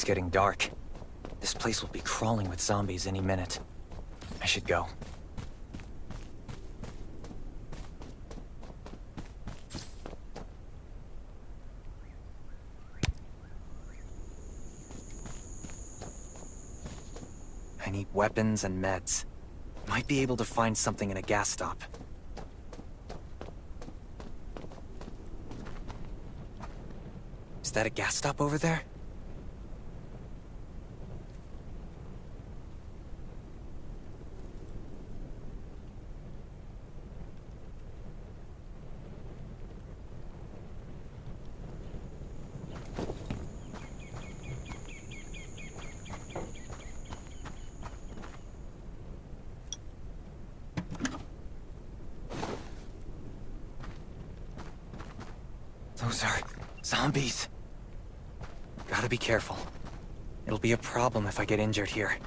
It's getting dark. This place will be crawling with zombies any minute. I should go. I need weapons and meds. Might be able to find something in a gas stop. Is that a gas stop over there? Those are zombies. Gotta be careful. It'll be a problem if I get injured here.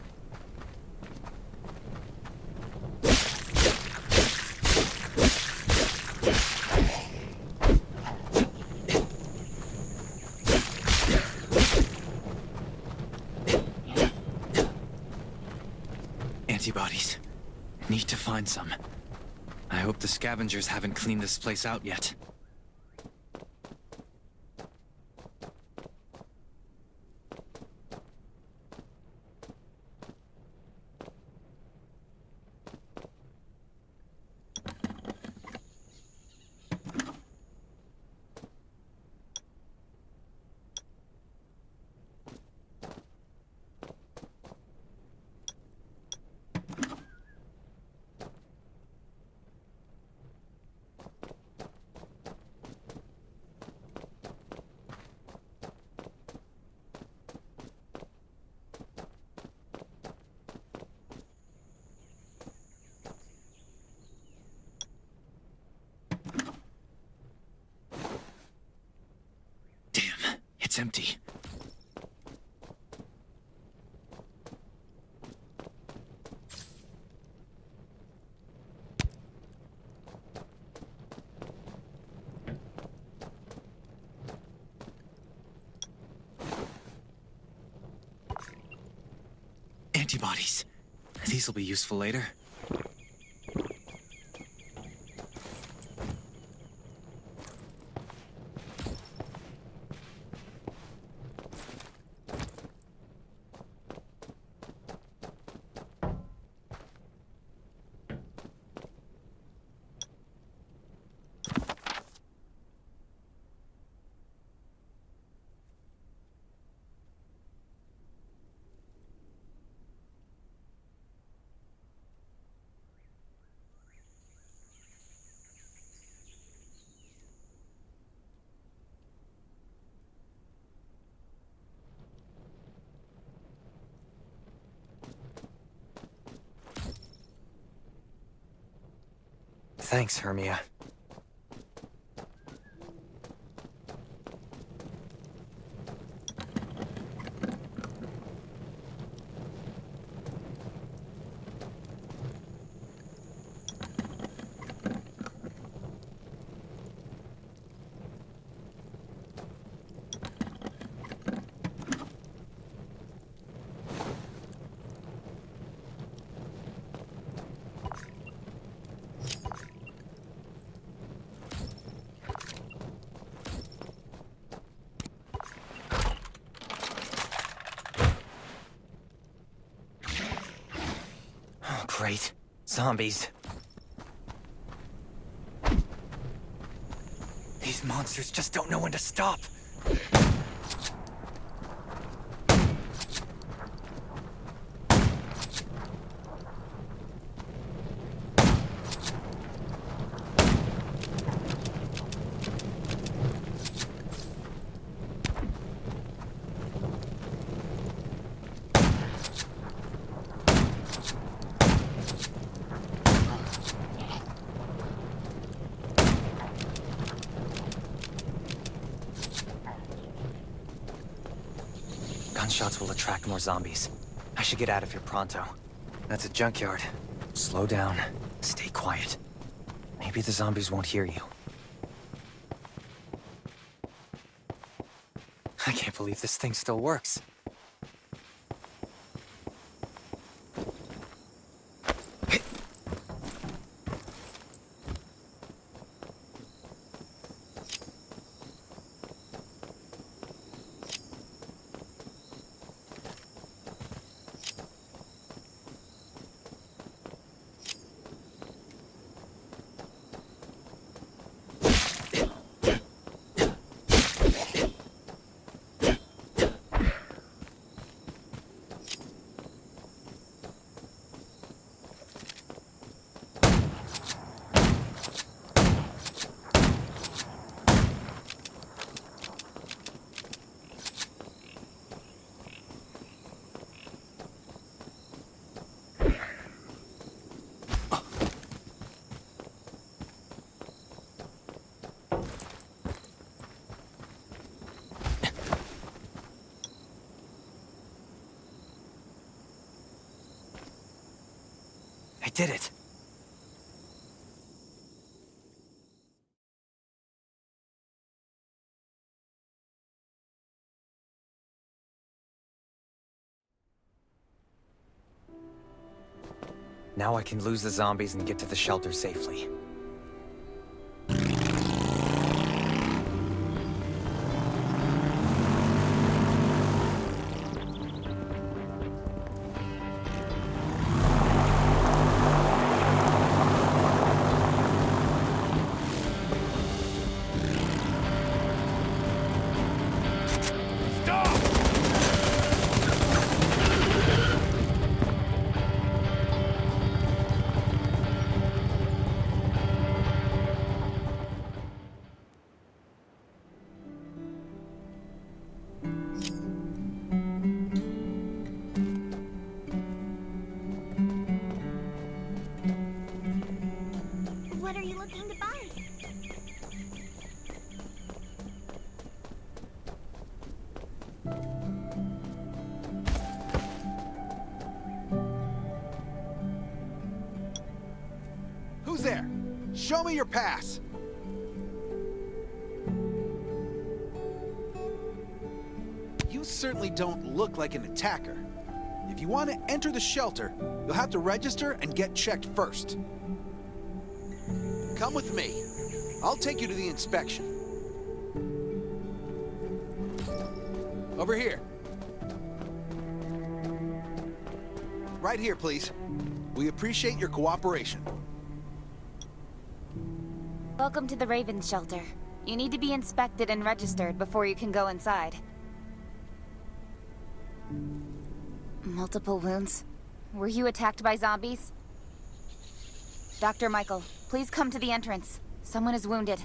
Antibodies. Need to find some. I hope the scavengers haven't cleaned this place out yet. It's empty. Antibodies. These will be useful later. Thanks, Hermia. Great. Zombies. These monsters just don't know when to stop. Gunshots will attract more zombies. I should get out of here pronto. That's a junkyard. Slow down. Stay quiet. Maybe the zombies won't hear you. I can't believe this thing still works. did it. Now I can lose the zombies and get to the shelter safely. What are you looking to buy? Who's there? Show me your pass! You certainly don't look like an attacker. If you want to enter the shelter, you'll have to register and get checked first. Come with me. I'll take you to the inspection. Over here. Right here, please. We appreciate your cooperation. Welcome to the Raven Shelter. You need to be inspected and registered before you can go inside. Multiple wounds? Were you attacked by zombies? Dr. Michael, please come to the entrance. Someone is wounded.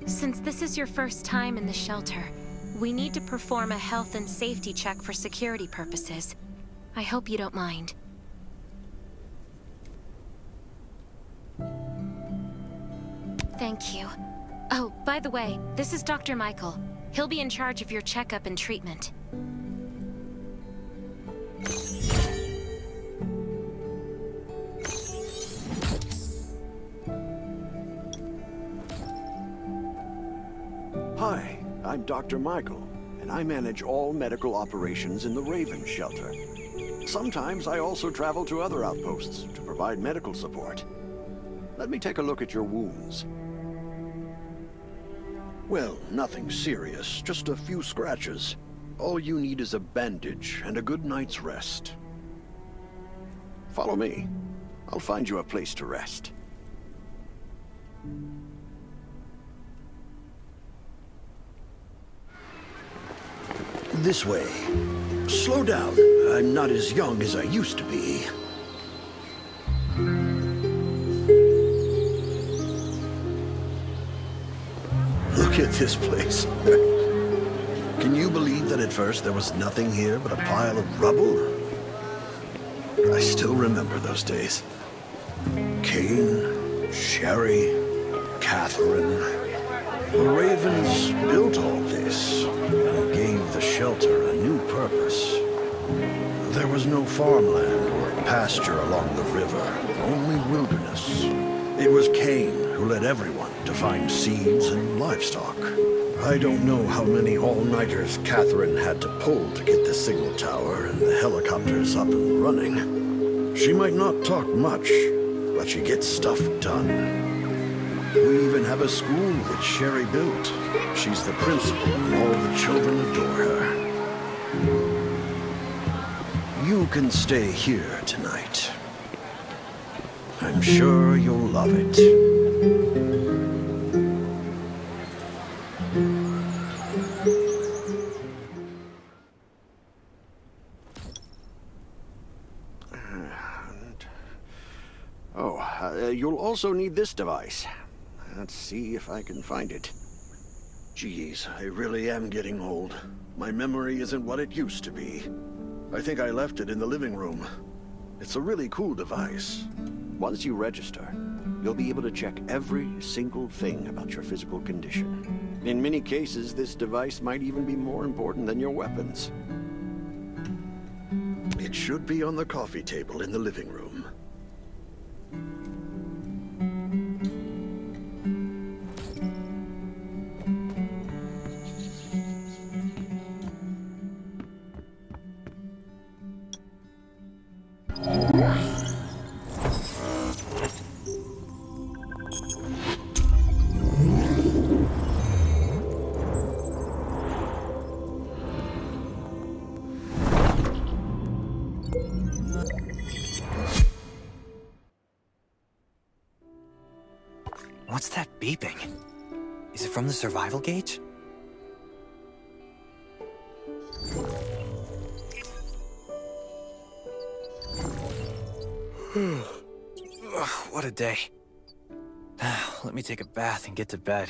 Since this is your first time in the shelter, we need to perform a health and safety check for security purposes. I hope you don't mind. Thank you. Oh, by the way, this is Dr. Michael. He'll be in charge of your checkup and treatment. Hi, I'm Dr. Michael, and I manage all medical operations in the Raven Shelter. Sometimes I also travel to other outposts to provide medical support. Let me take a look at your wounds. Well, nothing serious, just a few scratches. All you need is a bandage and a good night's rest. Follow me. I'll find you a place to rest. This way. Slow down. I'm not as young as I used to be. Look at this place. Can you believe that at first there was nothing here but a pile of rubble? I still remember those days. Kane, Sherry, Catherine. The Ravens built all this and gave the shelter a new purpose. There was no farmland or pasture along the river, only wilderness. It was Kane who led everyone to find seeds and livestock. I don't know how many all-nighters Catherine had to pull to get the signal tower and the helicopters up and running. She might not talk much, but she gets stuff done. We even have a school that Sherry built. She's the principal, and all the children adore her. You can stay here tonight. I'm sure you'll love it. You'll also need this device. Let's see if I can find it. Geez, I really am getting old. My memory isn't what it used to be. I think I left it in the living room. It's a really cool device. Once you register, you'll be able to check every single thing about your physical condition. In many cases, this device might even be more important than your weapons. It should be on the coffee table in the living room. What's that beeping? Is it from the survival gauge? Ugh, what a day. Let me take a bath and get to bed.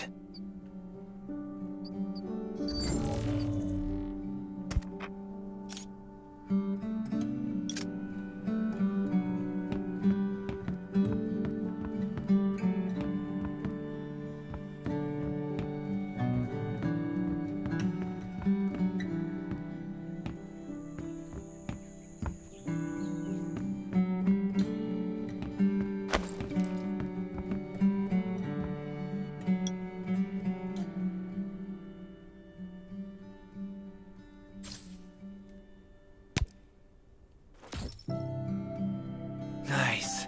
Nice.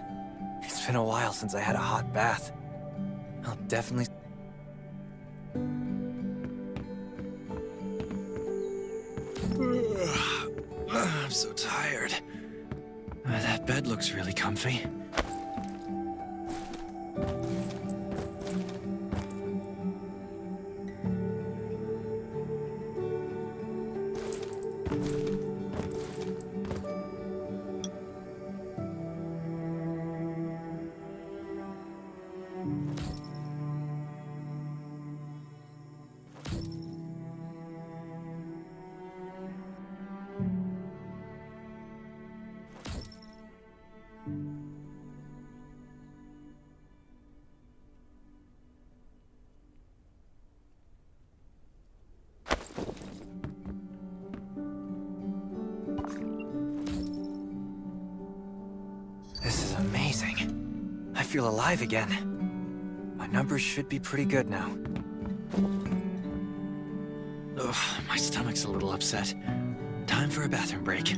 It's been a while since I had a hot bath. I'll definitely... I'm so tired. That bed looks really comfy. This is amazing. I feel alive again. My numbers should be pretty good now. Ugh, my stomach's a little upset. Time for a bathroom break.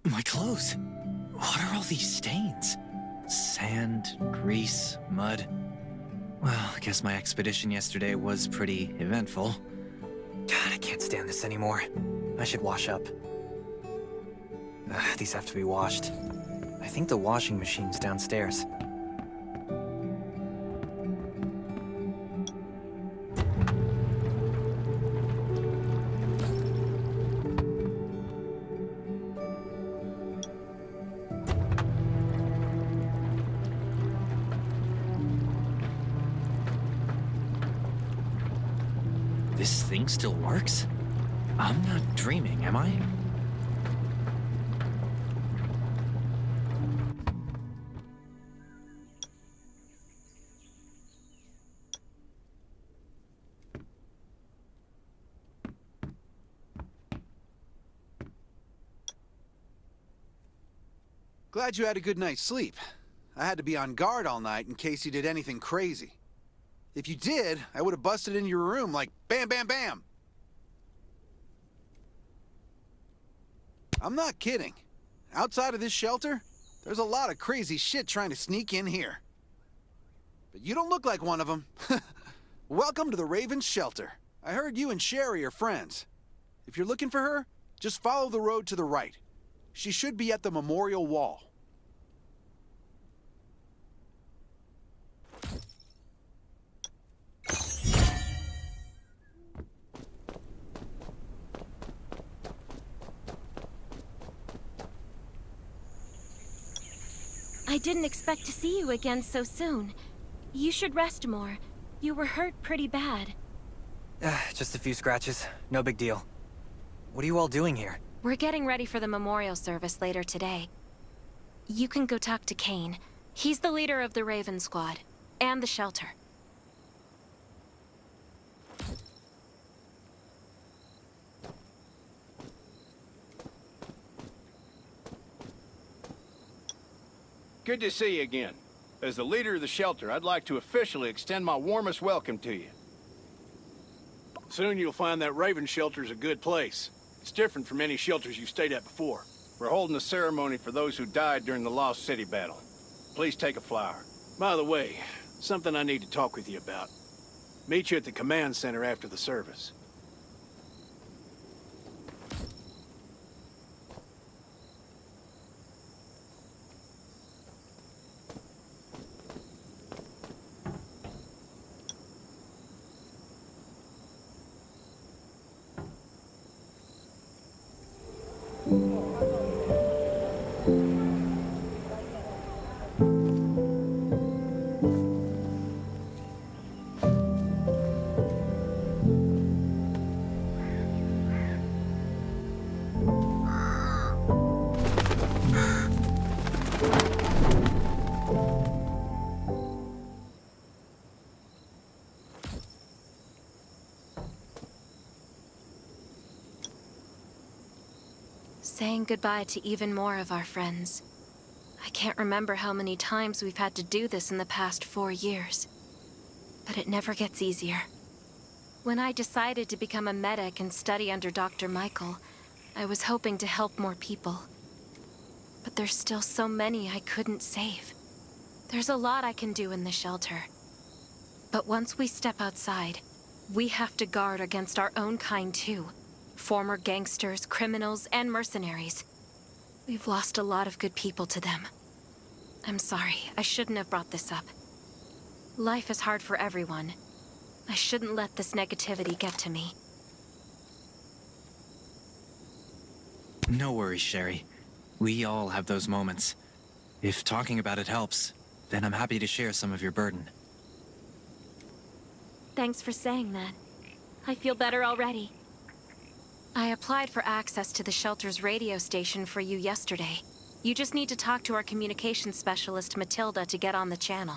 My clothes. What are all these stains? Sand, grease, mud. Well, I guess my expedition yesterday was pretty eventful. God, I can't stand this anymore. I should wash up. These have to be washed. I think the washing machine's downstairs. This thing still works? I'm not dreaming, am I? Glad you had a good night's sleep. I had to be on guard all night in case you did anything crazy. If you did, I would have busted into your room like bam, bam, bam. I'm not kidding. Outside of this shelter, there's a lot of crazy shit trying to sneak in here. But you don't look like one of them. Welcome to the Raven's shelter. I heard you and Sherry are friends. If you're looking for her, just follow the road to the right. She should be at the memorial wall. I didn't expect to see you again so soon. You should rest more. You were hurt pretty bad. Just a few scratches. No big deal. What are you all doing here? We're getting ready for the memorial service later today. You can go talk to Kane. He's the leader of the Raven Squad, and the shelter. Good to see you again. As the leader of the shelter, I'd like to officially extend my warmest welcome to you. Soon you'll find that Raven shelter's a good place. It's different from any shelters you've stayed at before. We're holding a ceremony for those who died during the Lost City battle. Please take a flower. By the way, something I need to talk with you about. Meet you at the command center after the service. Saying goodbye to even more of our friends. I can't remember how many times we've had to do this in the past 4 years. But it never gets easier. When I decided to become a medic and study under Dr. Michael, I was hoping to help more people. But there's still so many I couldn't save. There's a lot I can do in the shelter. But once we step outside, we have to guard against our own kind too. Former gangsters, criminals, and mercenaries. We've lost a lot of good people to them. I'm sorry, I shouldn't have brought this up. Life is hard for everyone. I shouldn't let this negativity get to me. No worries, Sherry. We all have those moments. If talking about it helps, then I'm happy to share some of your burden. Thanks for saying that. I feel better already. I applied for access to the shelter's radio station for you yesterday. You just need to talk to our communications specialist, Matilda, to get on the channel.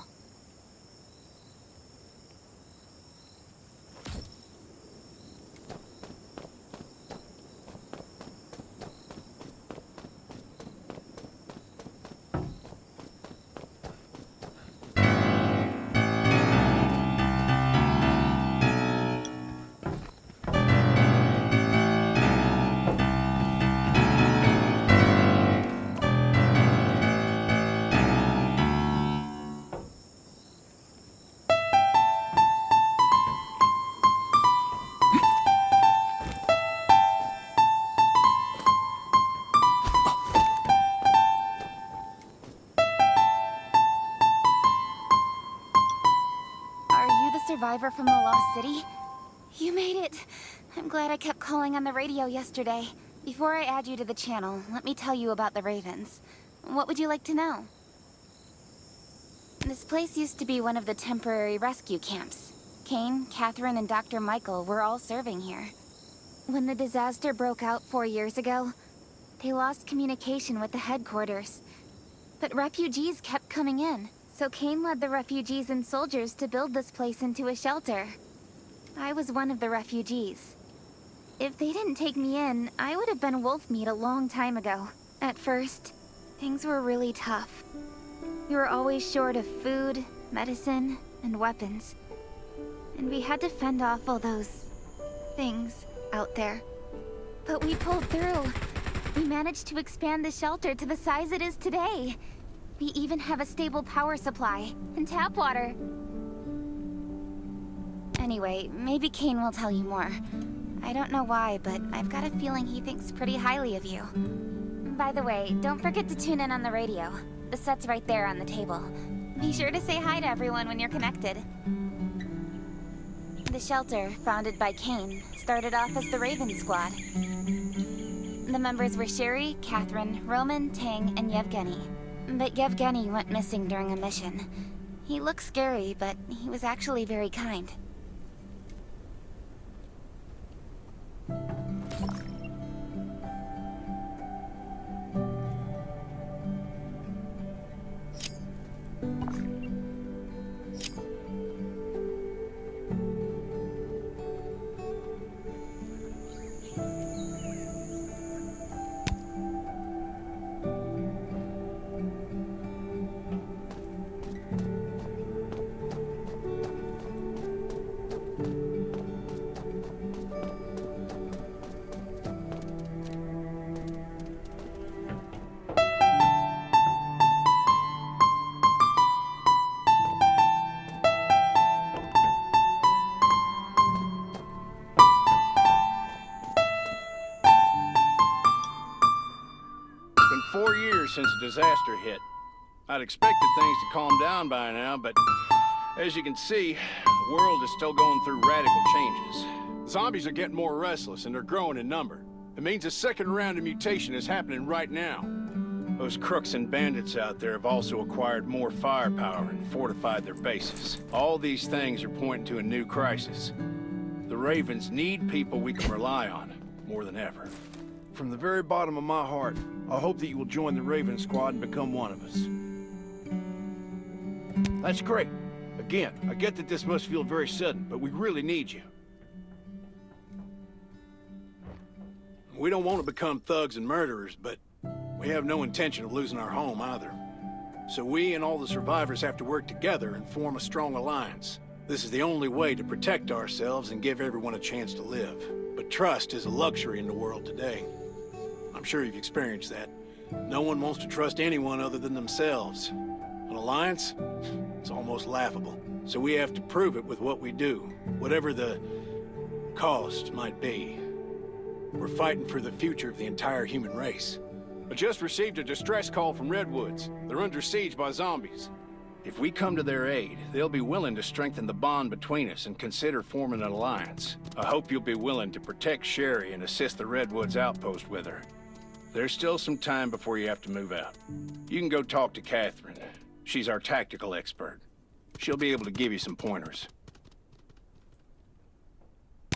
Survivor from the Lost City? You made it! I'm glad I kept calling on the radio yesterday. Before I add you to the channel, let me tell you about the Ravens. What would you like to know? This place used to be one of the temporary rescue camps. Kane, Catherine, and Dr. Michael were all serving here. When the disaster broke out 4 years ago, they lost communication with the headquarters. But refugees kept coming in. So Kane led the refugees and soldiers to build this place into a shelter. I was one of the refugees. If they didn't take me in, I would have been wolf meat a long time ago. At first, things were really tough. We were always short of food, medicine, and weapons. And we had to fend off all those things out there. But we pulled through. We managed to expand the shelter to the size it is today. We even have a stable power supply and tap water. Anyway, maybe Kane will tell you more. I don't know why, but I've got a feeling he thinks pretty highly of you. By the way, don't forget to tune in on the radio. The set's right there on the table. Be sure to say hi to everyone when you're connected. The shelter, founded by Kane, started off as the Raven Squad. The members were Sherry, Catherine, Roman, Tang, and Yevgeny. but Yevgeny went missing during a mission. He looked scary, but he was actually very kind. It's been 4 years since the disaster hit. I'd expected things to calm down by now, but as you can see, the world is still going through radical changes. Zombies are getting more restless and they're growing in number. It means a second round of mutation is happening right now. Those crooks and bandits out there have also acquired more firepower and fortified their bases. All these things are pointing to a new crisis. The Ravens need people we can rely on, more than ever. From the very bottom of my heart, I hope that you will join the Raven Squad and become one of us. That's great. Again, I get that this must feel very sudden, but we really need you. We don't want to become thugs and murderers, but we have no intention of losing our home either. So we and all the survivors have to work together and form a strong alliance. This is the only way to protect ourselves and give everyone a chance to live. But trust is a luxury in the world today. I'm sure you've experienced that. No one wants to trust anyone other than themselves. An alliance? It's almost laughable. So we have to prove it with what we do, whatever the cost might be. We're fighting for the future of the entire human race. I just received a distress call from Redwoods. They're under siege by zombies. If we come to their aid, they'll be willing to strengthen the bond between us and consider forming an alliance. I hope you'll be willing to protect Sherry and assist the Redwoods outpost with her. There's still some time before you have to move out. You can go talk to Catherine. She's our tactical expert. She'll be able to give you some pointers.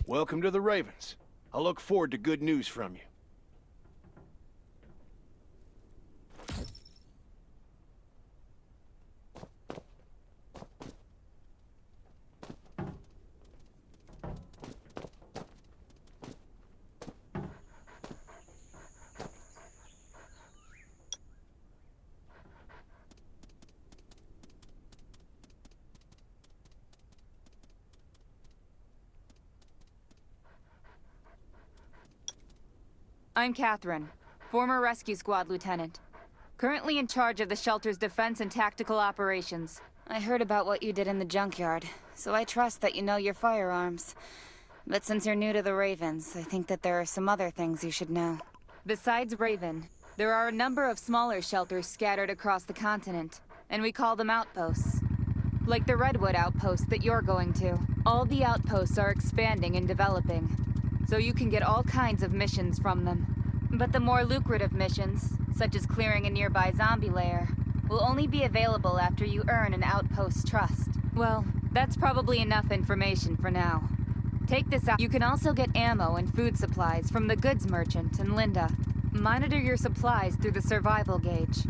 Welcome to the Ravens. I look forward to good news from you. I'm Catherine, former rescue squad lieutenant. Currently in charge of the shelter's defense and tactical operations. I heard about what you did in the junkyard, so I trust that you know your firearms. But since you're new to the Ravens, I think that there are some other things you should know. Besides Raven, there are a number of smaller shelters scattered across the continent, and we call them outposts. Like the Redwood outpost that you're going to. All the outposts are expanding and developing, so you can get all kinds of missions from them. But the more lucrative missions, such as clearing a nearby zombie lair, will only be available after you earn an outpost's trust. Well, that's probably enough information for now. Take this out. You can also get ammo and food supplies from the goods merchant in Linda. Monitor your supplies through the survival gauge.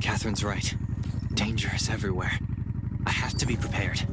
Catherine's right. Danger is everywhere. I have to be prepared.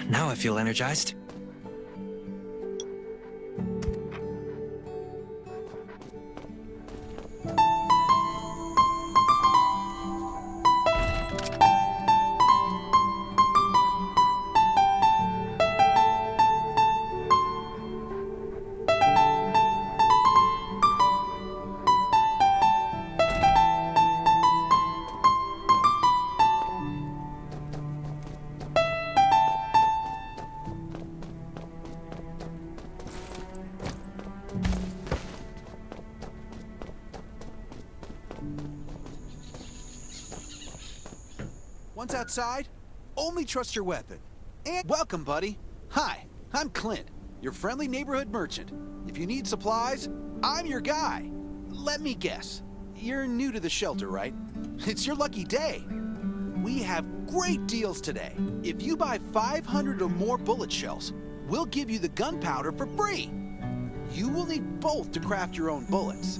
Now I feel energized. Once outside, only trust your weapon. And welcome, buddy. Hi, I'm Clint, your friendly neighborhood merchant. If you need supplies, I'm your guy. Let me guess. You're new to the shelter, right? It's your lucky day. We have great deals today. If you buy 500 or more bullet shells, we'll give you the gunpowder for free. You will need both to craft your own bullets.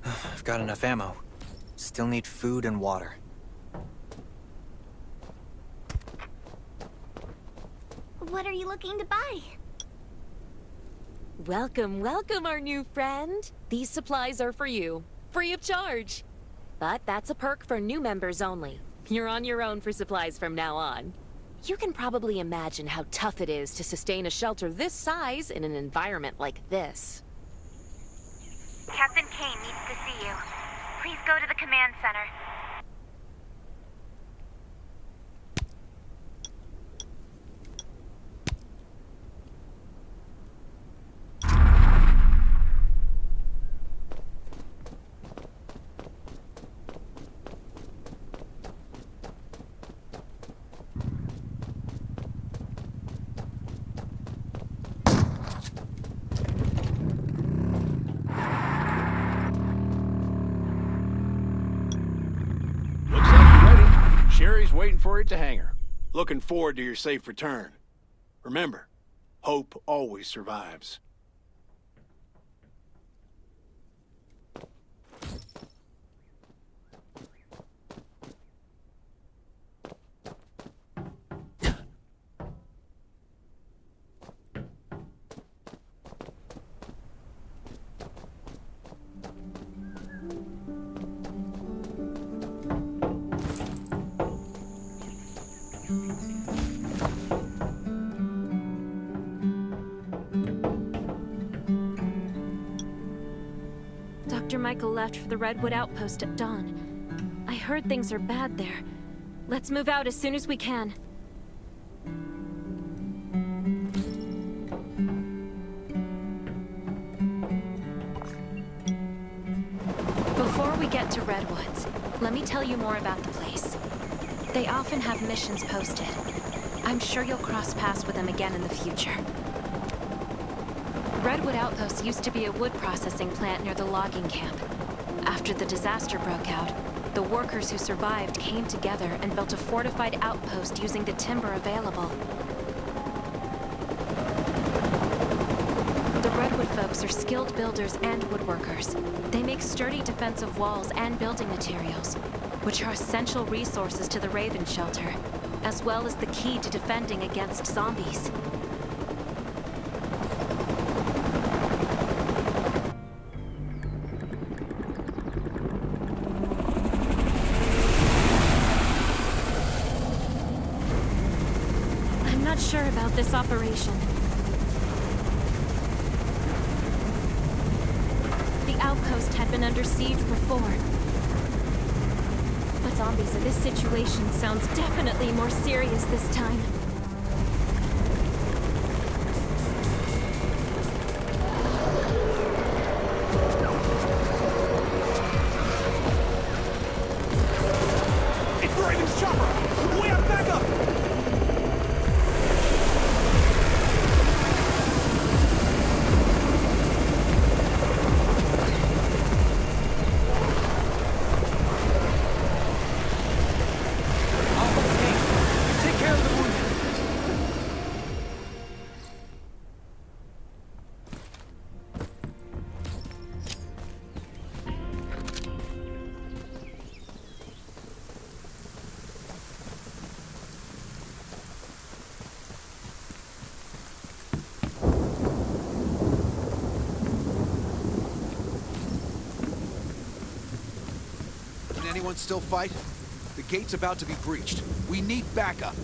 I've got enough ammo. Still need food and water. What are you looking to buy? Welcome, welcome, our new friend. These supplies are for you, free of charge. But that's a perk for new members only. You're on your own for supplies from now on. You can probably imagine how tough it is to sustain a shelter this size in an environment like this. Captain Kane needs to see you. Please go to the command center. Sherry's waiting for you at the hangar. Looking forward to your safe return. Remember, hope always survives. Dr. Michael left for the Redwood Outpost at dawn. I heard things are bad there. Let's move out as soon as we can. Before we get to Redwoods, let me tell you more about the place. They often have missions posted. I'm sure you'll cross paths with them again in the future. Redwood Outpost used to be a wood processing plant near the logging camp. After the disaster broke out, the workers who survived came together and built a fortified outpost using the timber available. The Redwood folks are skilled builders and woodworkers. They make sturdy defensive walls and building materials, which are essential resources to the Raven Shelter, as well as the key to defending against zombies. I'm not sure about this operation. The outpost had been under siege before. But zombies in this situation sounds definitely more serious this time. It's Raven's chopper! We have backup! anyone still fight? The gate's about to be breached. We need backup.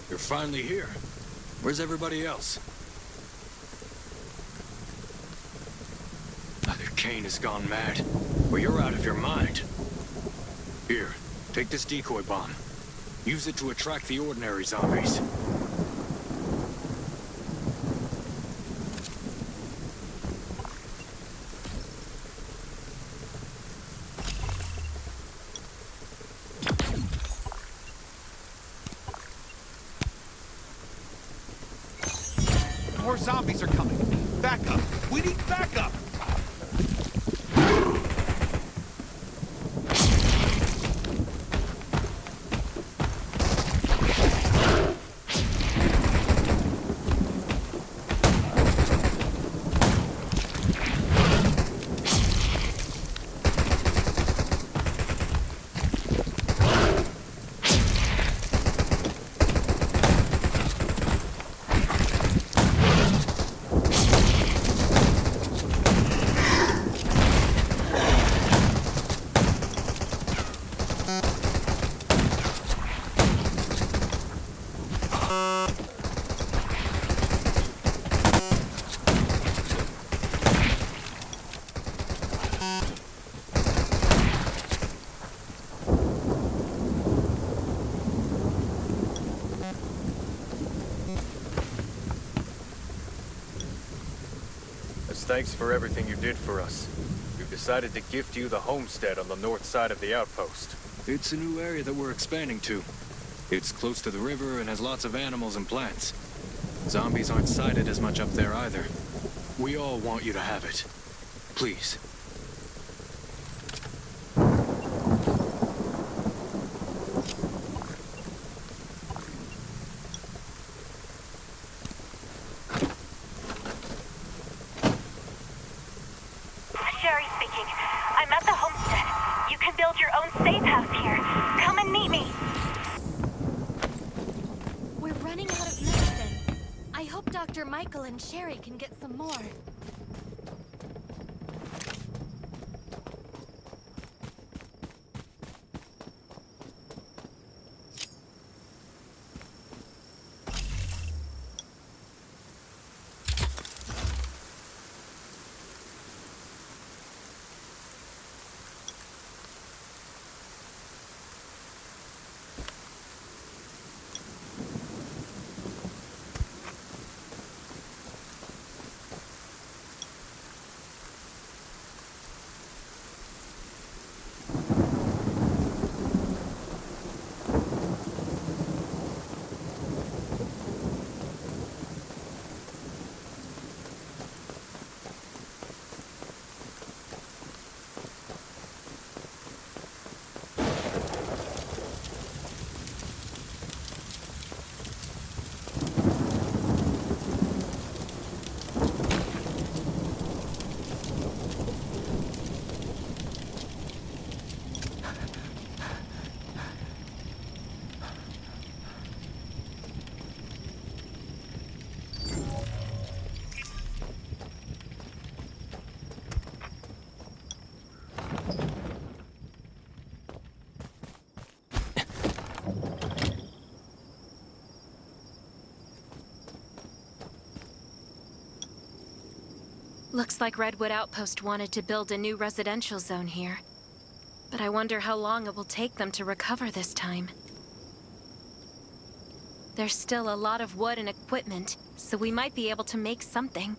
You're finally here. Where's everybody else? Either Kane has gone mad, or you're out of your mind. Here, take this decoy bomb. Use it to attract the ordinary zombies. More zombies are coming. Backup. We need backup. Thanks for everything you did for us. We've decided to gift you the homestead on the north side of the outpost. It's a new area that we're expanding to. It's close to the river and has lots of animals and plants. Zombies aren't sighted as much up there either. We all want you to have it. Please. Sherry speaking. I'm at the homestead. You can build your own safe house here. Come and meet me. We're running out of medicine. I hope Dr. Michael and Sherry can get some more. Looks like Redwood Outpost wanted to build a new residential zone here. But I wonder how long it will take them to recover this time. There's still a lot of wood and equipment, so we might be able to make something.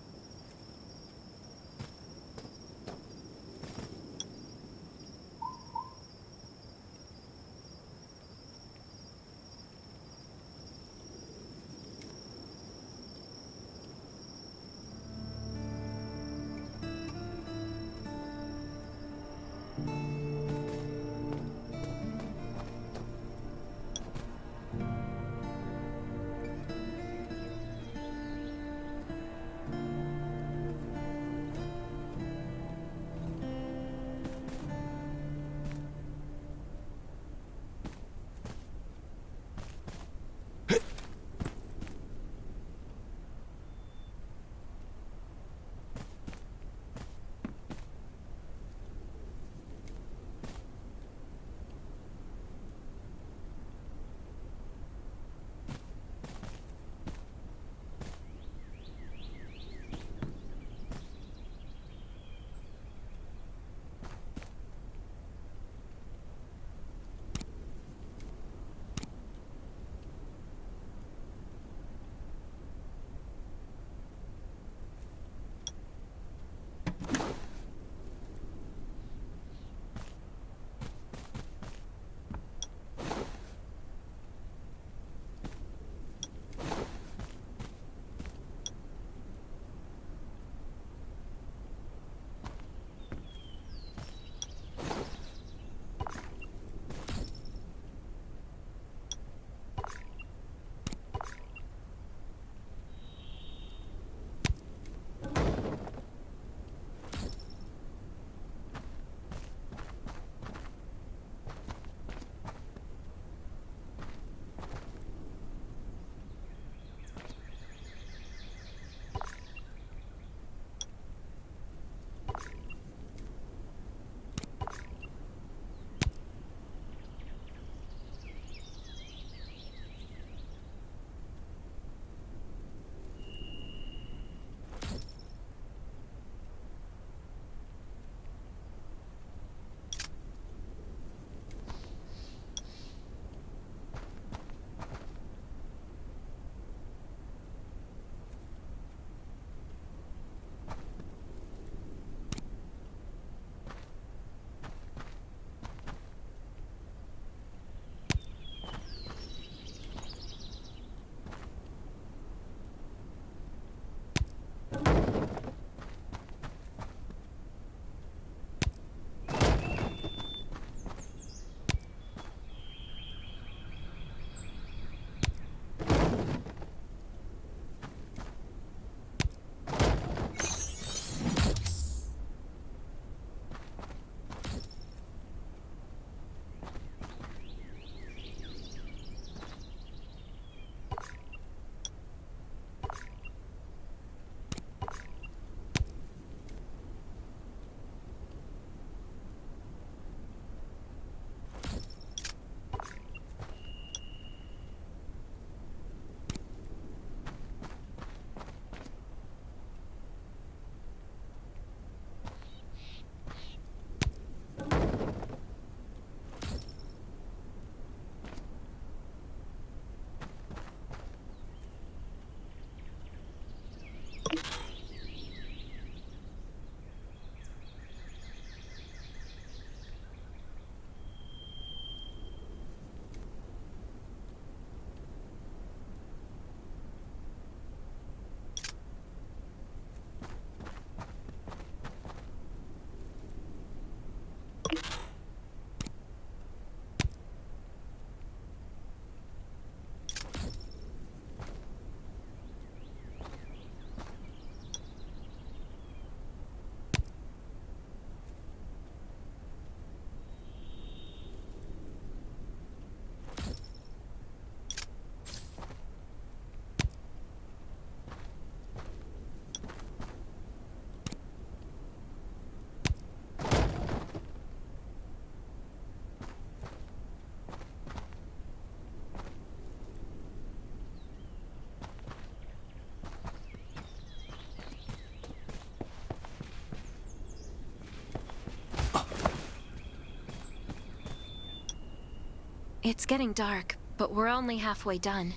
It's getting dark, but we're only halfway done.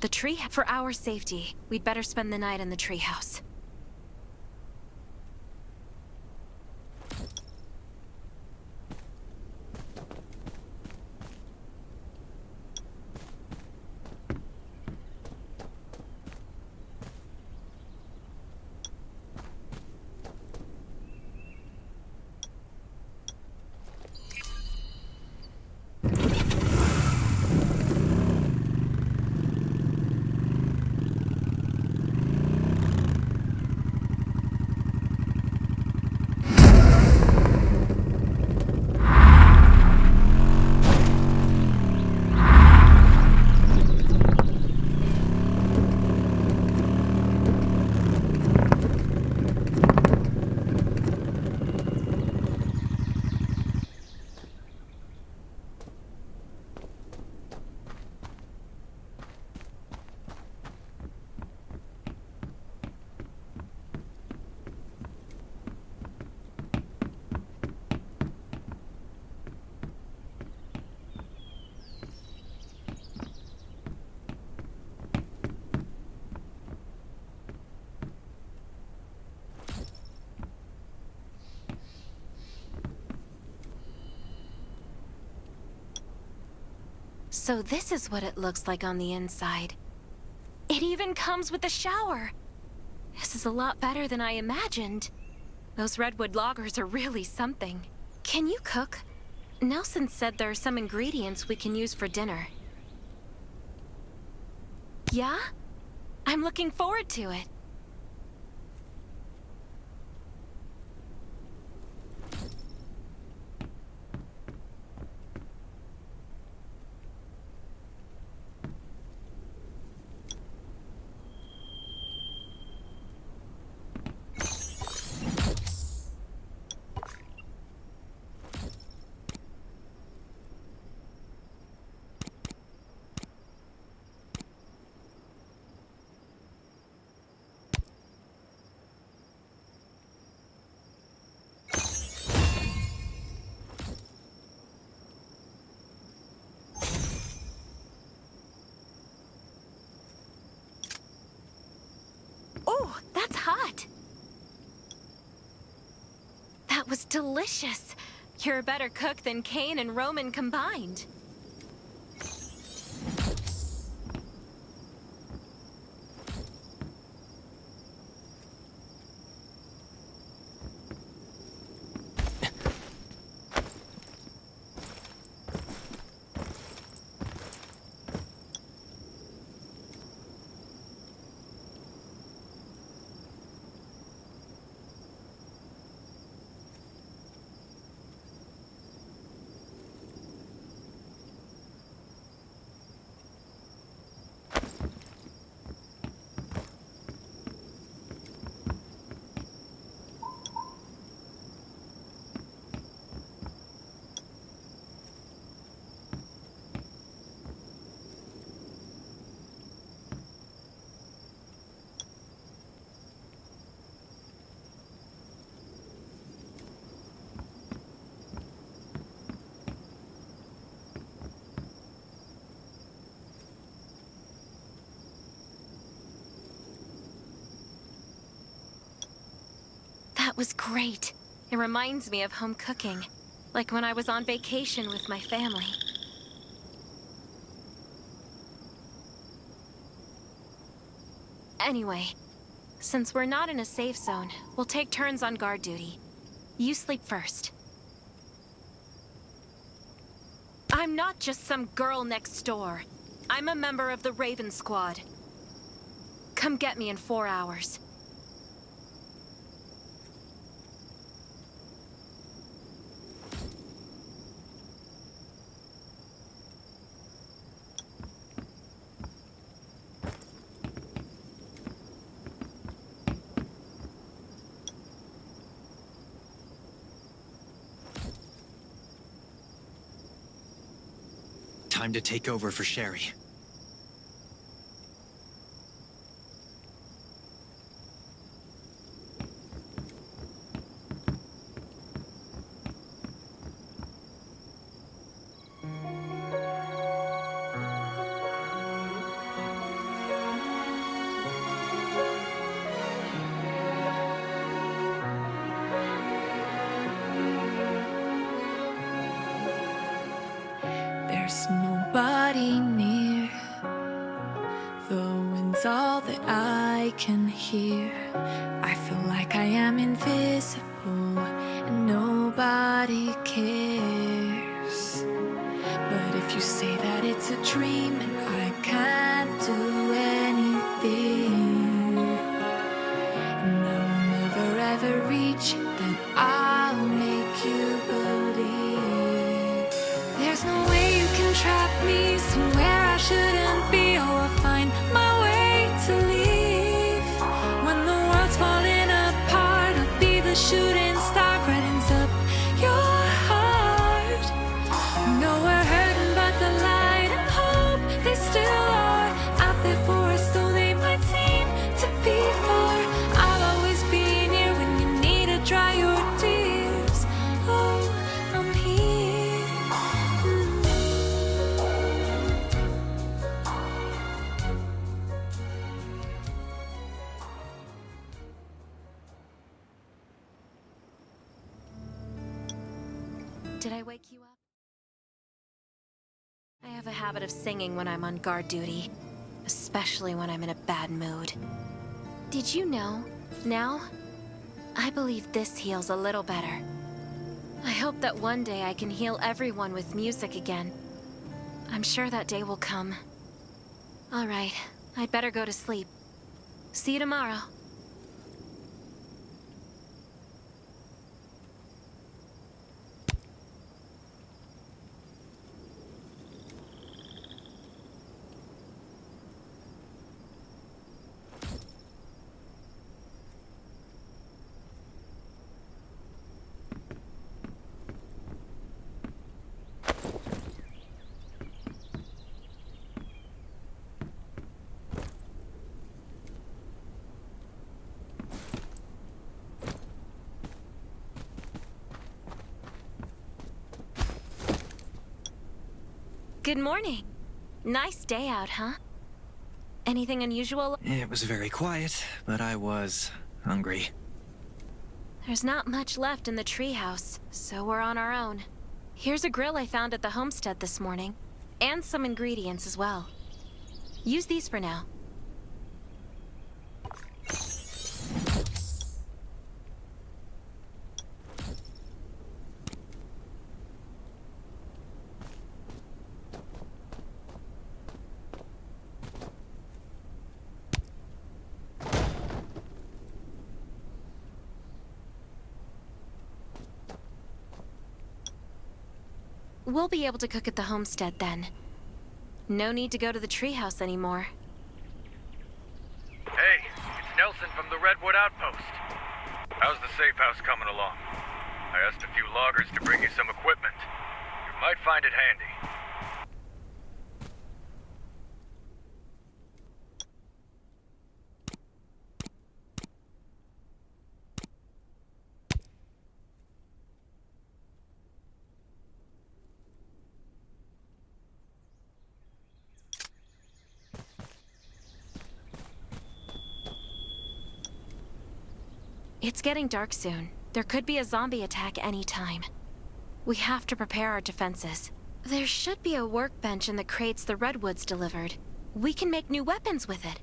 The tree... For our safety, we'd better spend the night in the treehouse. So this is what it looks like on the inside. It even comes with a shower! This is a lot better than I imagined. Those redwood loggers are really something. Can you cook? Nelson said there are some ingredients we can use for dinner. Yeah? I'm looking forward to it. Oh, that's hot! That was delicious. You're a better cook than Kane and Roman combined. That was great. It reminds me of home cooking, like when I was on vacation with my family. Anyway, since we're not in a safe zone, we'll take turns on guard duty. You sleep first. I'm not just some girl next door. I'm a member of the Raven Squad. Come get me in 4 hours. Time to take over for Sherry. there's nobody near. The wind's all that I can hear. I feel like I am invisible and nobody cares. But if you say that it's a dream and I can't do anything, and I will never ever reach it, then I'll make you believe. There's no way you can trap me somewhere I shouldn't be. Oh, I'll find my way to leave. When the world's falling apart, I'll be the shooting star, brightens up your heart. No, we're hurting, but the light and hope, they still are out there for us, though they might seem to be far. I'll always be near when you need to dry your tears. Oh, I'm here. Did I wake you up? I have a habit of singing when I'm on guard duty, especially when I'm in a bad mood. Did you know? Now, I believe this heals a little better. I hope that one day I can heal everyone with music again. I'm sure that day will come. All right, I'd better go to sleep. See you tomorrow. Good morning. Nice day out, huh? Anything unusual? It was very quiet, but I was hungry. There's not much left in the treehouse, so we're on our own. Here's a grill I found at the homestead this morning, and some ingredients as well. Use these for now. We'll be able to cook at the homestead then. No need to go to the treehouse anymore. Hey, it's Nelson from the Redwood Outpost. How's the safe house coming along? I asked a few loggers to bring you some equipment. You might find it handy. It's getting dark soon. There could be a zombie attack anytime. We have to prepare our defenses. There should be a workbench in the crates the Redwoods delivered. We can make new weapons with it.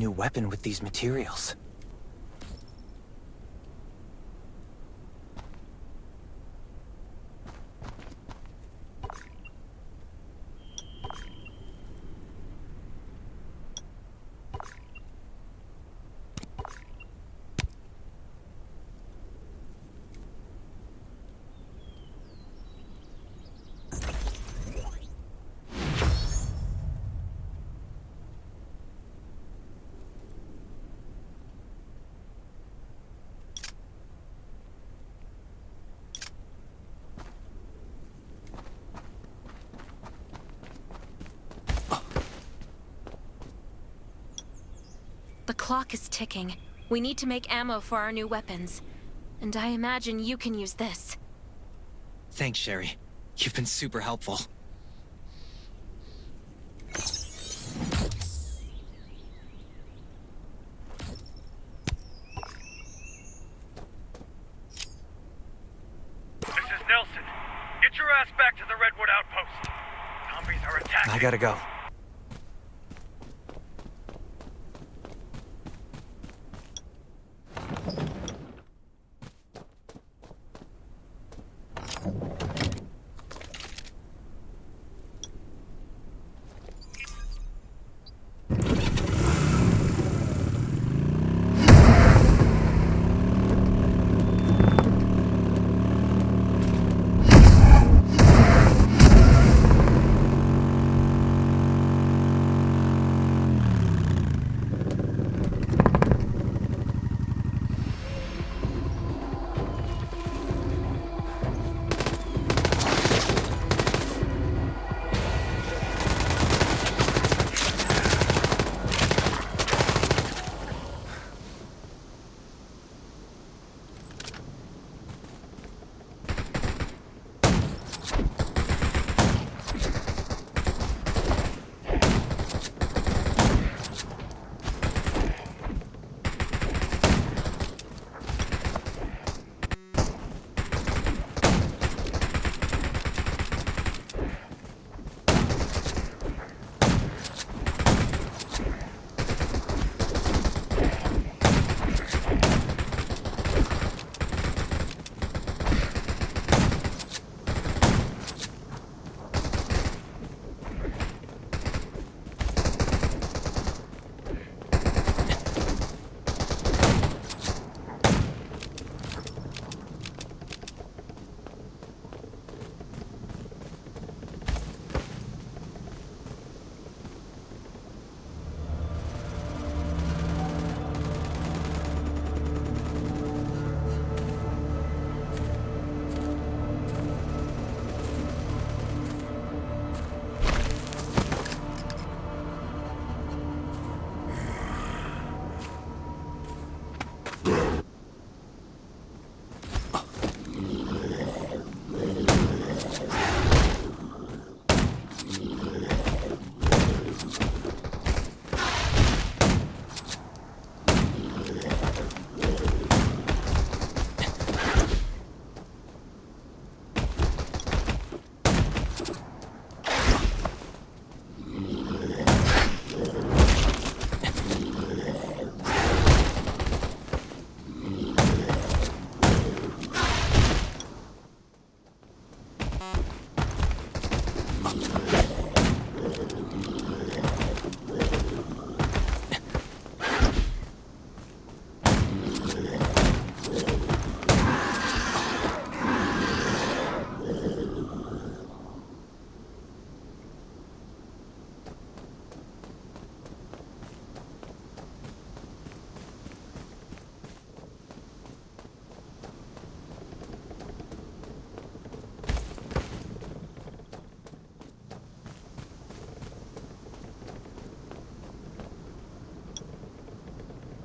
new weapon with these materials? The clock is ticking. We need to make ammo for our new weapons. And I imagine you can use this. Thanks, Sherry. You've been super helpful. This is Nelson. Get your ass back to the Redwood Outpost. Zombies are attacking. I gotta go.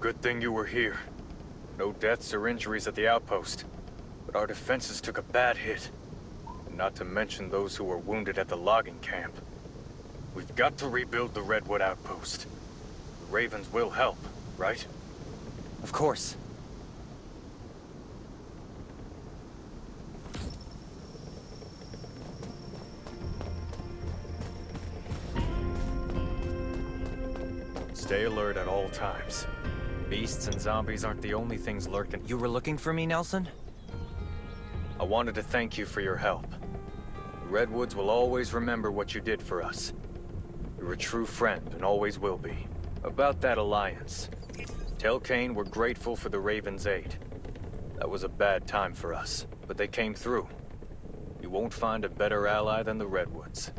Good thing you were here. No deaths or injuries at the outpost. But our defenses took a bad hit. Not to mention those who were wounded at the logging camp. We've got to rebuild the Redwood Outpost. The Ravens will help, right? Of course. Stay alert at all times. Beasts and zombies aren't the only things lurking. You were looking for me, Nelson? I wanted to thank you for your help. The Redwoods will always remember what you did for us. You're a true friend and always will be. About that alliance. Tell Kane we're grateful for the Raven's aid. That was a bad time for us, but they came through. You won't find a better ally than the Redwoods.